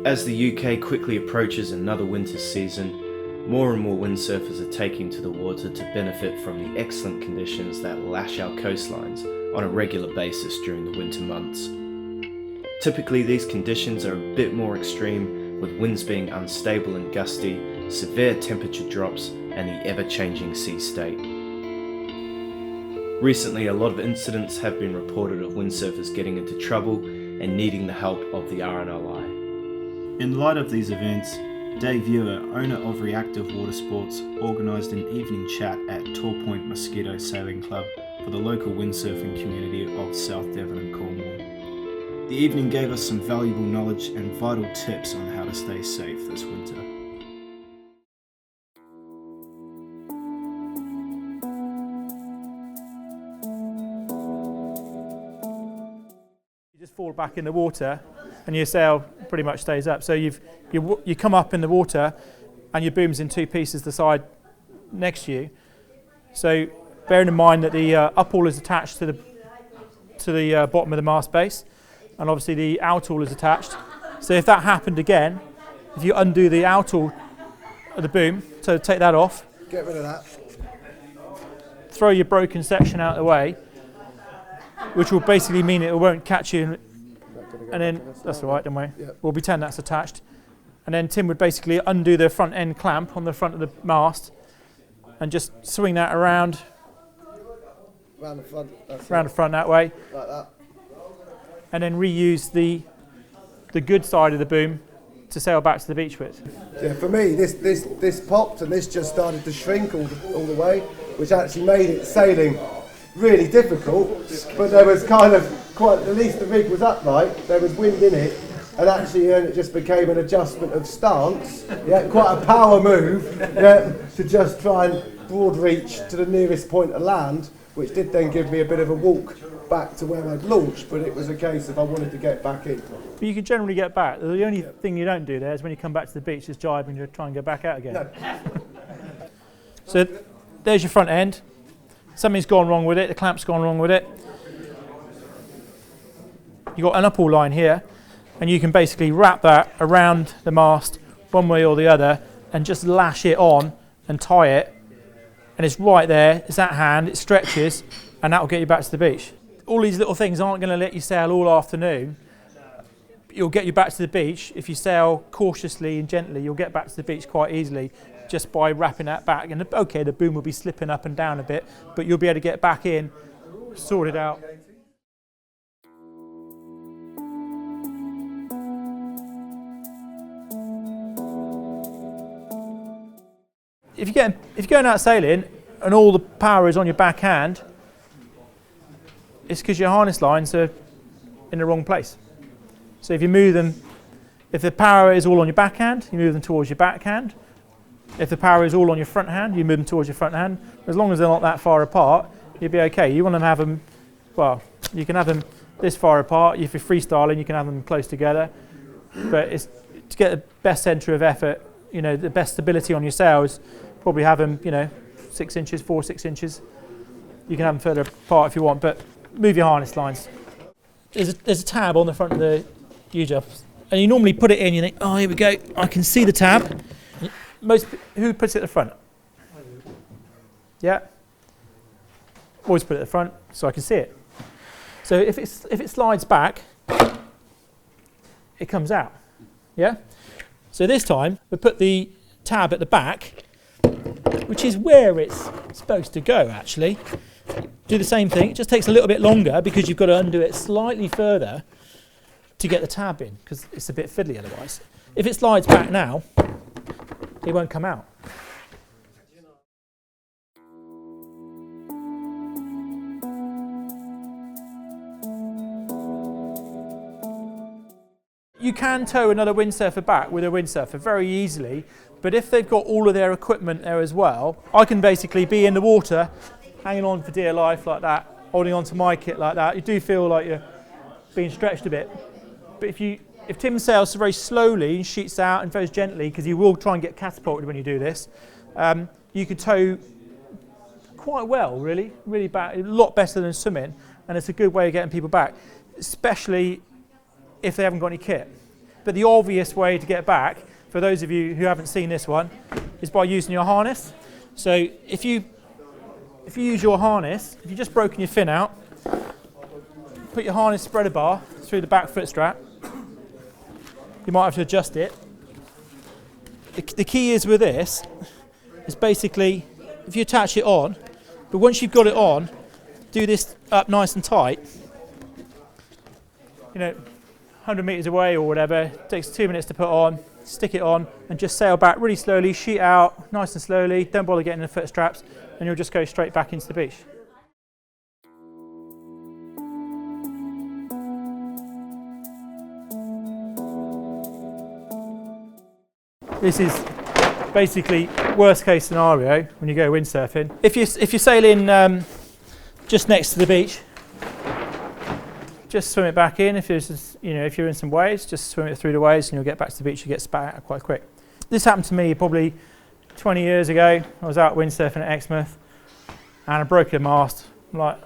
As the UK quickly approaches another winter season, more and more windsurfers are taking to the water to benefit from the excellent conditions that lash our coastlines on a regular basis during the winter months. Typically these conditions are a bit more extreme, with winds being unstable and gusty, severe temperature drops and the ever-changing sea state. Recently a lot of incidents have been reported of windsurfers getting into trouble and needing the help of the RNLI. In light of these events, Dave Ewer, owner of Reactive Watersports, organised an evening chat at Torpoint Mosquito Sailing Club for the local windsurfing community of South Devon and Cornwall. The evening gave us some valuable knowledge and vital tips on how to stay safe this winter. You just fall back in the water and your sail pretty much stays up. So you come up in the water and your boom's in two pieces the side next to you. So bearing in mind that the up-haul is attached to the bottom of the mast base, and obviously the out-haul is attached. So if that happened again, if you undo the out-haul of the boom, so take that off. Get rid of that. Throw your broken section out of the way, which will basically mean it won't catch you. And then, that's all right, don't worry. Yep. We'll pretend that's attached. And then Tim would basically undo the front end clamp on the front of the mast and just swing that around. Round the front. Round the front that way. Like that. And then reuse the good side of the boom to sail back to the beach with. Yeah, for me, this popped and this just started to shrink all the way, which actually made it sailing really difficult. But there was kind of at least the rig was upright, there was wind in it, and actually it just became an adjustment of stance, yeah, quite a power move, yeah, to just try and broad reach to the nearest point of land, which did then give me a bit of a walk back to where I'd launched, but it was a case of I wanted to get back in. But you can generally get back. The only thing you don't do there is when you come back to the beach is jibe and you try and go back out again. No. So there's your front end. Something's gone wrong with it, the clamp's gone wrong with it. You've got an up-haul line here, and you can basically wrap that around the mast one way or the other and just lash it on and tie it, and it's right there, it's at hand, it stretches, and that will get you back to the beach. All these little things aren't going to let you sail all afternoon. You'll get you back to the beach. If you sail cautiously and gently, you'll get back to the beach quite easily just by wrapping that back. And okay, the boom will be slipping up and down a bit, but you'll be able to get back in, sort it out. If you're going out sailing and all the power is on your backhand, it's because your harness lines are in the wrong place. So if you move them, if the power is all on your backhand, you move them towards your backhand. If the power is all on your front hand, you move them towards your front hand. As long as they're not that far apart, you'll be okay. You want to have them, well, you can have them this far apart. If you're freestyling, you can have them close together. But it's to get the best centre of effort, you know, the best stability on your sails, probably have them, you know, 6 inches, 4-6 inches. You can have them further apart if you want, but move your harness lines. There's a tab on the front of the U-jump, and you normally put it in, you think, oh, here we go, I can see the tab. Who puts it at the front? Yeah? Always put it at the front so I can see it. So if it slides back, it comes out. Yeah? So this time, we put the tab at the back, which is where it's supposed to go, actually. Do the same thing. It just takes a little bit longer because you've got to undo it slightly further to get the tab in, because it's a bit fiddly otherwise. If it slides back now, it won't come out. You can tow another windsurfer back with a windsurfer very easily, but if they've got all of their equipment there as well, I can basically be in the water, hanging on for dear life like that, holding on to my kit like that. You do feel like you're being stretched a bit. But if Tim sails very slowly and shoots out and very gently, because you will try and get catapulted when you do this, you could tow quite well, really back, a lot better than swimming, and it's a good way of getting people back, especially if they haven't got any kit. but the obvious way to get back, for those of you who haven't seen this one, is by using your harness. So if you use your harness, if you've just broken your fin out, put your harness spreader bar through the back foot strap. You might have to adjust it. The key is with this, is basically, if you attach it on, but once you've got it on, do this up nice and tight. 100 metres away or whatever, it takes 2 minutes to put on, stick it on, and just sail back really slowly, sheet out, nice and slowly, don't bother getting the foot straps, and you'll just go straight back into the beach. This is basically worst case scenario when you go windsurfing. If you're sailing just next to the beach, just swim it back in. If you're in some waves, just swim it through the waves, and you'll get back to the beach. You get spat out quite quick. This happened to me probably 20 years ago. I was out windsurfing at Exmouth, and I broke a mast. I'm like,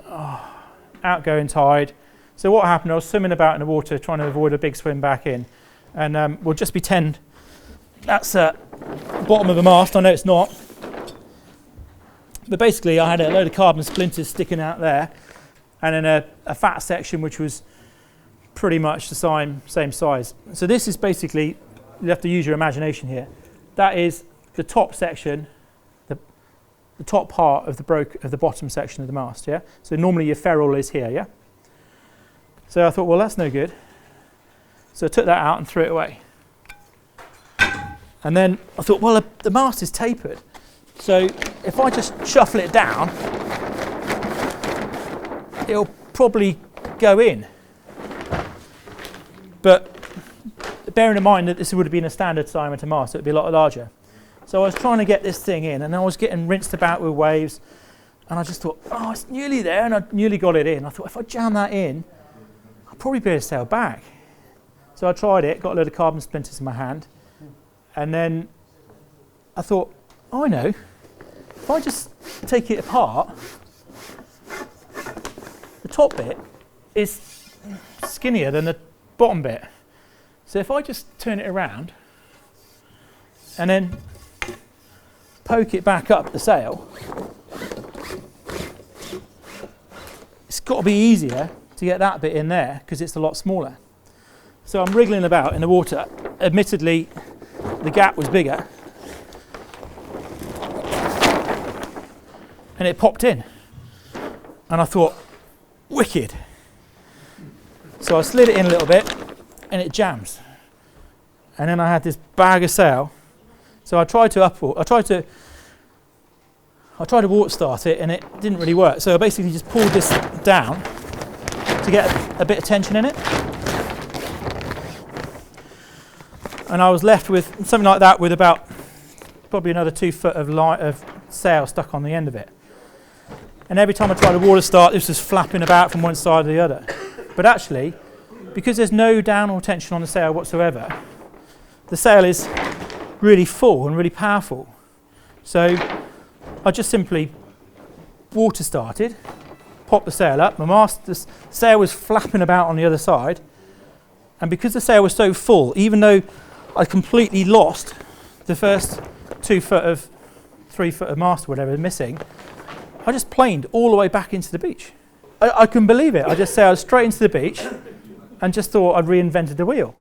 outgoing tide. So what happened? I was swimming about in the water, trying to avoid a big swim back in, and we'll just pretend that's the bottom of the mast. I know it's not, but basically I had a load of carbon splinters sticking out there, and then a fat section which was pretty much the same size. So this is basically, you have to use your imagination here. That is the top section, the top part of the bottom section of the mast. Yeah. So normally your ferrule is here. Yeah. So I thought, well, that's no good. So I took that out and threw it away. And then I thought, well, the mast is tapered. So if I just shuffle it down, it'll probably go in. But bearing in mind that this would have been a standard diameter mast, so it would be a lot larger. So I was trying to get this thing in, and I was getting rinsed about with waves, and I just thought, oh, it's nearly there, and I nearly got it in. I thought, if I jam that in, I'll probably be able to sail back. So I tried it, got a load of carbon splinters in my hand, and then I thought, oh, I know, if I just take it apart, the top bit is skinnier than the bottom bit. So if I just turn it around and then poke it back up the sail, it's got to be easier to get that bit in there because it's a lot smaller. So I'm wriggling about in the water. Admittedly, the gap was bigger, and it popped in, and I thought, wicked. So I slid it in a little bit, and it jams, and then I had this bag of sail. So I tried to water start it, and it didn't really work. So I basically just pulled this down to get a bit of tension in it, and I was left with something like that, with about probably another 2 foot of sail stuck on the end of it. And every time I tried to water start, this was flapping about from one side to the other. But actually, because there's no downward tension on the sail whatsoever, the sail is really full and really powerful. So I just simply water started, popped the sail up. The sail was flapping about on the other side, and because the sail was so full, even though I completely lost the first 2 foot, 3 foot of mast or whatever missing, I just planed all the way back into the beach. I couldn't believe it. I just sailed straight into the beach and just thought I'd reinvented the wheel.